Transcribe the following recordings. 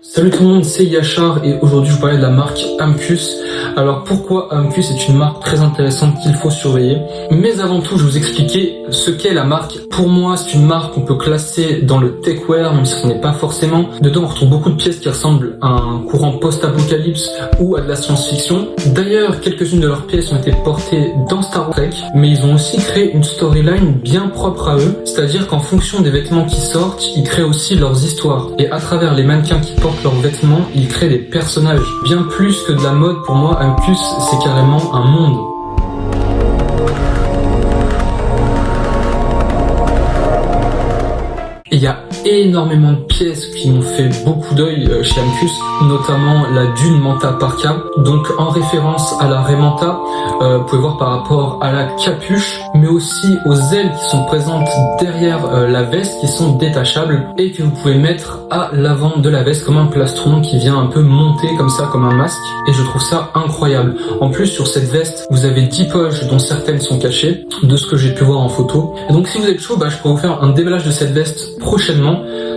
Salut tout le monde, c'est Yachar et aujourd'hui je vous parlais de la marque Amcus. Alors pourquoi Amcus est une marque très intéressante qu'il faut surveiller. Mais avant tout je vais vous expliquer ce qu'est la marque. Pour moi c'est une marque qu'on peut classer dans le techwear, même si ce n'est pas forcément. Dedans on retrouve beaucoup de pièces qui ressemblent à un courant post-apocalypse ou à de la science-fiction. D'ailleurs quelques-unes de leurs pièces ont été portées dans Star Trek, mais ils ont aussi créé une storyline bien propre à eux. C'est-à-dire qu'en fonction des vêtements qui sortent, ils créent aussi leurs histoires. Et à travers les mannequins qui portent leurs vêtements, ils créent des personnages. Bien plus que de la mode, pour moi, Amcus, c'est carrément un monde. Il y a énormément de pièces qui m'ont fait beaucoup d'œil chez Amcus, notamment la Dune Manta Parka, donc en référence à la Rae Manta, vous pouvez voir par rapport à la capuche, mais aussi aux ailes qui sont présentes derrière la veste, qui sont détachables et que vous pouvez mettre à l'avant de la veste comme un plastron qui vient un peu monter comme ça, comme un masque, et je trouve ça incroyable. En plus sur cette veste, vous avez 10 poches dont certaines sont cachées, de ce que j'ai pu voir en photo. Et donc si vous êtes chaud, je pourrais vous faire un déballage de cette veste prochainement,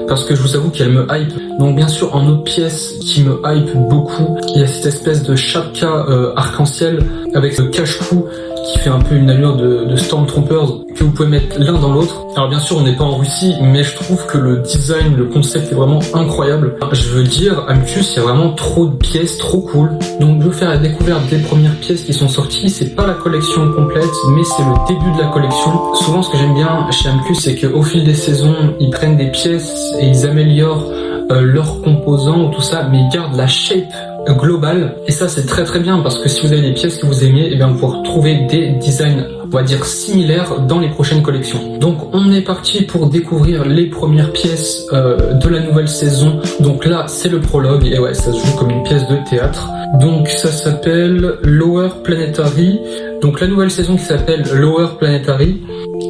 parce que je vous avoue qu'elle me hype. Donc bien sûr en autre pièce qui me hype beaucoup, il y a cette espèce de chapka arc-en-ciel avec le cache-cou qui fait un peu une allure de Stormtroopers que vous pouvez mettre l'un dans l'autre. Alors bien sûr on n'est pas en Russie, mais je trouve que le design, le concept est vraiment incroyable. Je veux dire, Amcus, il y a vraiment trop de pièces, trop cool. Donc je vais vous faire la découverte des premières pièces qui sont sorties. C'est pas la collection complète, mais c'est le début de la collection. Souvent ce que j'aime bien chez Amcus, c'est qu'au fil des saisons, ils prennent des pièces et ils améliorent leurs composants ou tout ça, mais ils gardent la shape globale. Et ça c'est très très bien, parce que si vous avez des pièces que vous aimez, et bien vous pourrez retrouver des designs, on va dire, similaires dans les prochaines collections. Donc on est parti pour découvrir les premières pièces de la nouvelle saison. Donc là c'est le prologue, et ouais, ça se joue comme une pièce de théâtre. Donc ça s'appelle Lower Planetary. Donc la nouvelle saison qui s'appelle Lower Planetary.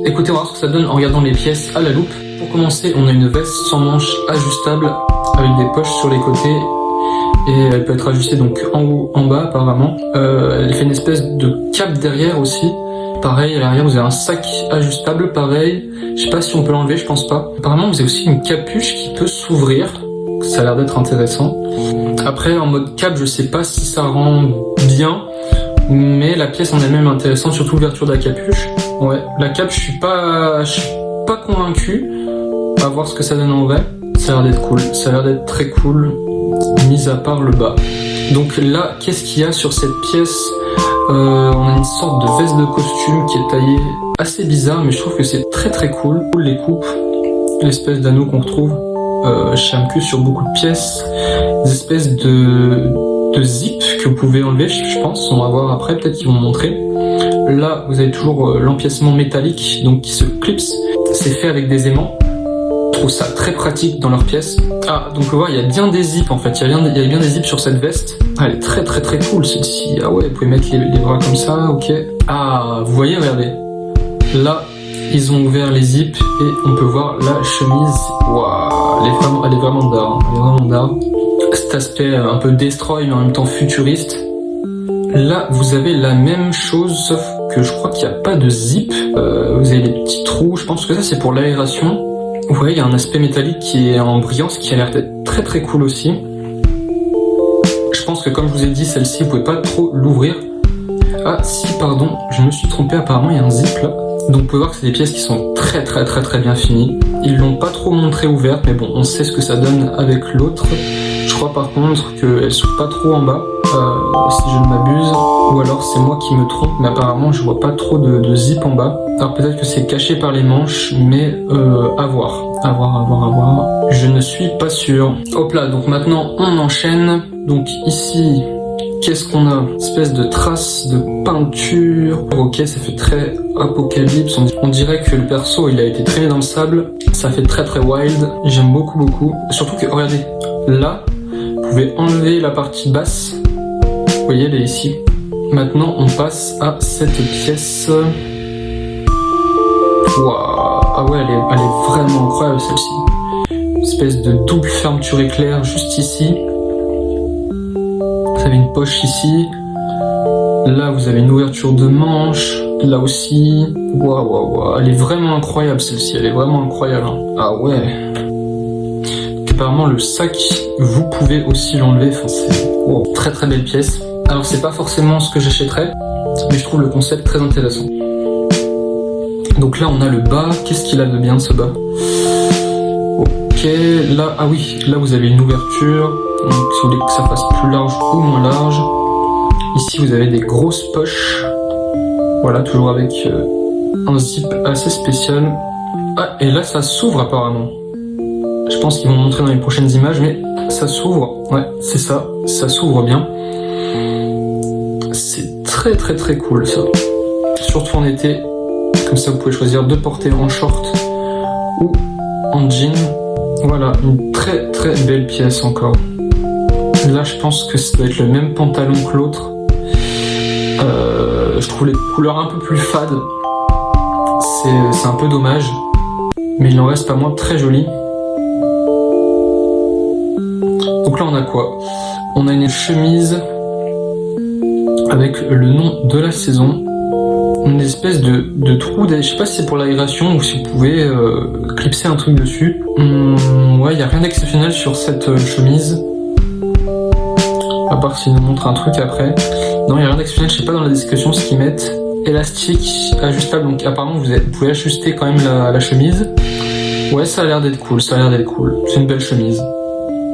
Écoutez, on va voir ce que ça donne en regardant les pièces à la loupe. Pour commencer, on a une veste sans manches ajustable avec des poches sur les côtés. Et elle peut être ajustée donc en haut, en bas apparemment. Elle fait une espèce de cape derrière aussi. Pareil, à l'arrière vous avez un sac ajustable, pareil. Je sais pas si on peut l'enlever, je pense pas. Apparemment vous avez aussi une capuche qui peut s'ouvrir. Ça a l'air d'être intéressant. Après en mode cape, je sais pas si ça rend bien, mais la pièce en elle-même est intéressante, surtout l'ouverture de la capuche. Ouais, la cape je suis pas convaincu. On va voir ce que ça donne en vrai. Ça a l'air d'être cool, ça a l'air d'être très cool, mis à part le bas. Donc là, qu'est-ce qu'il y a sur cette pièce? On a une sorte de veste de costume qui est taillée assez bizarre, mais je trouve que c'est très très cool. Les coupes, l'espèce d'anneau qu'on retrouve chez Amcus sur beaucoup de pièces, des espèces de zip que vous pouvez enlever, je pense. On va voir après, peut-être qu'ils vont montrer. Là, vous avez toujours l'empiècement métallique, donc qui se clipse. C'est fait avec des aimants. Je trouve ça très pratique dans leurs pièces. Ah, donc on voit, il y a bien des zips en fait. Il y a bien des zips sur cette veste. Ah, elle est très très très cool celle-ci. Ah ouais, vous pouvez mettre les bras comme ça, ok. Ah, vous voyez, regardez. Là, ils ont ouvert les zips et on peut voir la chemise. Waouh, elle est vraiment d'art. Hein. Elle est vraiment d'art. Cet aspect un peu destroy mais en même temps futuriste. Là, vous avez la même chose, sauf que je crois qu'il n'y a pas de zip. Vous avez des petits trous. Je pense que ça c'est pour l'aération. Vous voyez, il y a un aspect métallique qui est en brillance qui a l'air d'être très très cool aussi. Je pense que comme je vous ai dit, celle-ci, vous pouvez pas trop l'ouvrir. Ah si, pardon, je me suis trompé, apparemment il y a un zip là. Donc vous pouvez voir que c'est des pièces qui sont très très très très bien finies. Ils l'ont pas trop montré ouverte, mais bon, on sait ce que ça donne avec l'autre. Je crois par contre qu'elle s'ouvre pas trop en bas, si je ne m'abuse. Ou alors c'est moi qui me trompe, mais apparemment je vois pas trop de zip en bas. Alors peut-être que c'est caché par les manches, mais à voir. À voir. Je ne suis pas sûr. Hop là, donc maintenant on enchaîne. Donc ici, qu'est-ce qu'on a? Une espèce de trace de peinture. Ok, ça fait très apocalypse. On dirait que le perso il a été traîné dans le sable. Ça fait très très wild. J'aime beaucoup. Surtout que, regardez, là, vous pouvez enlever la partie basse. Vous voyez, elle est ici. Maintenant, on passe à cette pièce. Waouh. Ah ouais, elle est vraiment incroyable celle-ci. Une espèce de double fermeture éclair juste ici. Vous avez une poche ici. Là, vous avez une ouverture de manche. Là aussi. Waouh. Elle est vraiment incroyable celle-ci. Elle est vraiment incroyable. Hein. Ah ouais. apparemment le sac, vous pouvez aussi l'enlever. Enfin, c'est très très belle pièce. Alors c'est pas forcément ce que j'achèterais, mais je trouve le concept très intéressant. Donc là on a le bas. Qu'est-ce qu'il a de bien ce bas? Ok, là, ah oui, là vous avez une ouverture. Donc si vous voulez que ça fasse plus large ou moins large. Ici vous avez des grosses poches. Voilà, toujours avec un zip assez spécial. Ah, et là ça s'ouvre apparemment. Je pense qu'ils vont montrer dans les prochaines images, mais ça s'ouvre. Ouais, c'est ça, ça s'ouvre bien. C'est très très très cool ça. Surtout en été. Comme ça vous pouvez choisir de porter en short ou en jean. Voilà, une très très belle pièce encore. Là je pense que ça doit être le même pantalon que l'autre. Je trouve les couleurs un peu plus fades. C'est un peu dommage. Mais il n'en reste pas moins très joli. Donc là on a quoi? On a une chemise avec le nom de la saison. Une espèce de trou, je sais pas si c'est pour l'aération ou si vous pouvez clipser un truc dessus. Ouais, il n'y a rien d'exceptionnel sur cette chemise. À part s'ils nous montrent un truc après. Non, il n'y a rien d'exceptionnel, je sais pas dans la description ce qu'ils mettent. Élastique, ajustable, donc apparemment vous pouvez ajuster quand même la chemise. Ouais, ça a l'air d'être cool, ça a l'air d'être cool. C'est une belle chemise.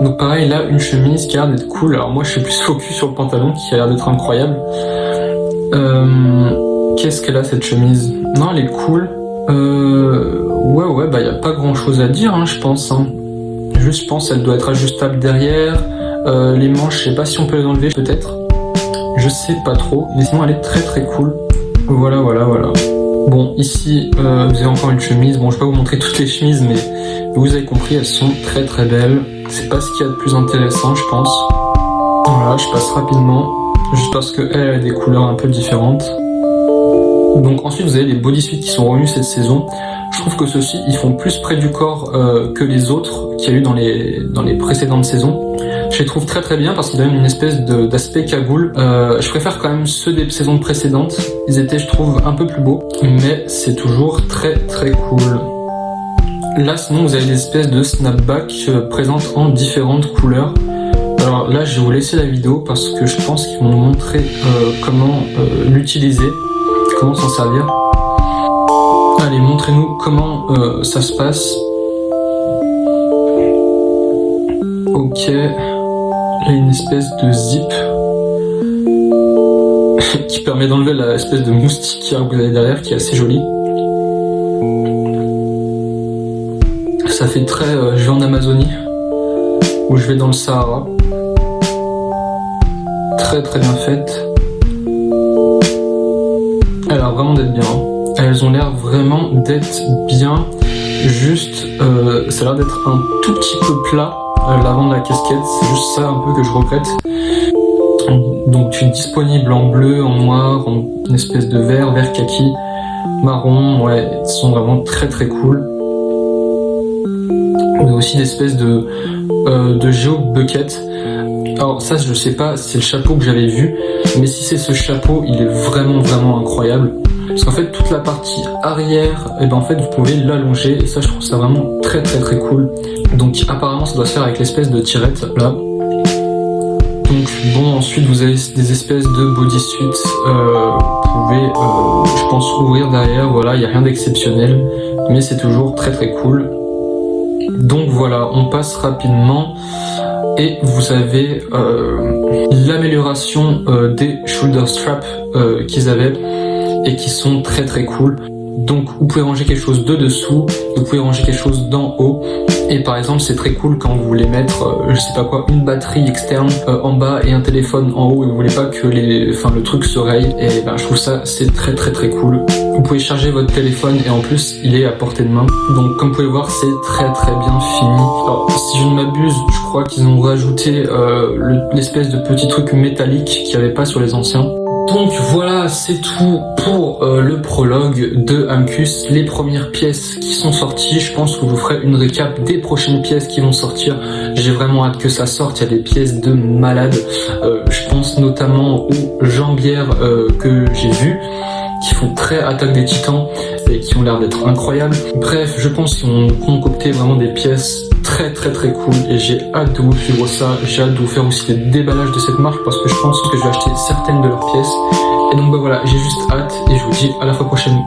Donc pareil, là, une chemise qui a l'air d'être cool. Alors moi, je suis plus focus sur le pantalon qui a l'air d'être incroyable. Qu'est-ce qu'elle a cette chemise? Non, elle est cool. Ouais, bah y a pas grand chose à dire, hein, je pense. Hein. Juste, je pense, elle doit être ajustable derrière. Les manches, je sais pas si on peut les enlever, peut-être. Je sais pas trop, mais sinon elle est très très cool. Voilà. Bon, ici, vous avez encore une chemise. Bon, je vais pas vous montrer toutes les chemises, mais vous avez compris, elles sont très très belles. C'est pas ce qu'il y a de plus intéressant, je pense. Voilà, je passe rapidement, juste parce qu'elle a des couleurs un peu différentes. Donc ensuite vous avez les bodysuits qui sont revenus cette saison. Je trouve que ceux-ci ils font plus près du corps que les autres qu'il y a eu dans les précédentes saisons. Je les trouve très très bien parce qu'ils donnent une espèce d'aspect cagoule. Je préfère quand même ceux des saisons précédentes. Ils étaient, je trouve, un peu plus beaux, mais c'est toujours très très cool. Là sinon vous avez des espèces de snapback présentes en différentes couleurs. Alors là je vais vous laisser la vidéo parce que je pense qu'ils vont nous montrer comment l'utiliser. Comment s'en servir? Allez, montrez-nous comment ça se passe. Ok. Là, une espèce de zip qui permet d'enlever la espèce de moustiquaire que vous avez derrière, qui est assez jolie. Ça fait très je vais en Amazonie ou je vais dans le Sahara. Très très bien faite. Elle a l'air vraiment d'être bien. Elles ont l'air vraiment d'être bien. Juste, ça a l'air d'être un tout petit peu plat. L'avant de la casquette, c'est juste ça un peu que je regrette. Donc tu es disponible en bleu, en noir, en une espèce de vert kaki, marron. Ouais, ils sont vraiment très très cool. On a aussi des espèces de Geo Bucket. Alors ça je sais pas, c'est le chapeau que j'avais vu, mais si c'est ce chapeau, il est vraiment vraiment incroyable. Parce qu'en fait toute la partie arrière, et ben en fait vous pouvez l'allonger et ça je trouve ça vraiment très très très cool. Donc apparemment ça doit se faire avec l'espèce de tirette là. Donc bon, ensuite vous avez des espèces de bodysuits, vous pouvez je pense ouvrir derrière, voilà, il n'y a rien d'exceptionnel, mais c'est toujours très très cool. Donc voilà, on passe rapidement. Et vous avez l'amélioration des shoulder straps qu'ils avaient et qui sont très très cool. Donc vous pouvez ranger quelque chose de dessous, vous pouvez ranger quelque chose d'en haut. Et par exemple c'est très cool quand vous voulez mettre, je sais pas quoi, une batterie externe en bas et un téléphone en haut et vous voulez pas que le truc se raye. Et ben je trouve ça c'est très très très cool. Vous pouvez charger votre téléphone et en plus il est à portée de main. Donc comme vous pouvez voir c'est très très bien fini. Alors si je ne m'abuse, je crois qu'ils ont rajouté l'espèce de petit truc métallique qu'il n'y avait pas sur les anciens. Donc voilà, c'est tout pour le prologue de Amcus, les premières pièces qui sont sorties. Je pense que je vous ferai une récap des prochaines pièces qui vont sortir. J'ai vraiment hâte que ça sorte, il y a des pièces de malade. Je pense notamment aux jambières que j'ai vues, qui font très Attaque des Titans et qui ont l'air d'être incroyables. Bref, je pense qu'ils ont concocté vraiment des pièces très cool et j'ai hâte de vous suivre ça. J'ai hâte de vous faire aussi des déballages de cette marque parce que je pense que je vais acheter certaines de leurs pièces. Et donc bah voilà, j'ai juste hâte et je vous dis à la fois prochaine.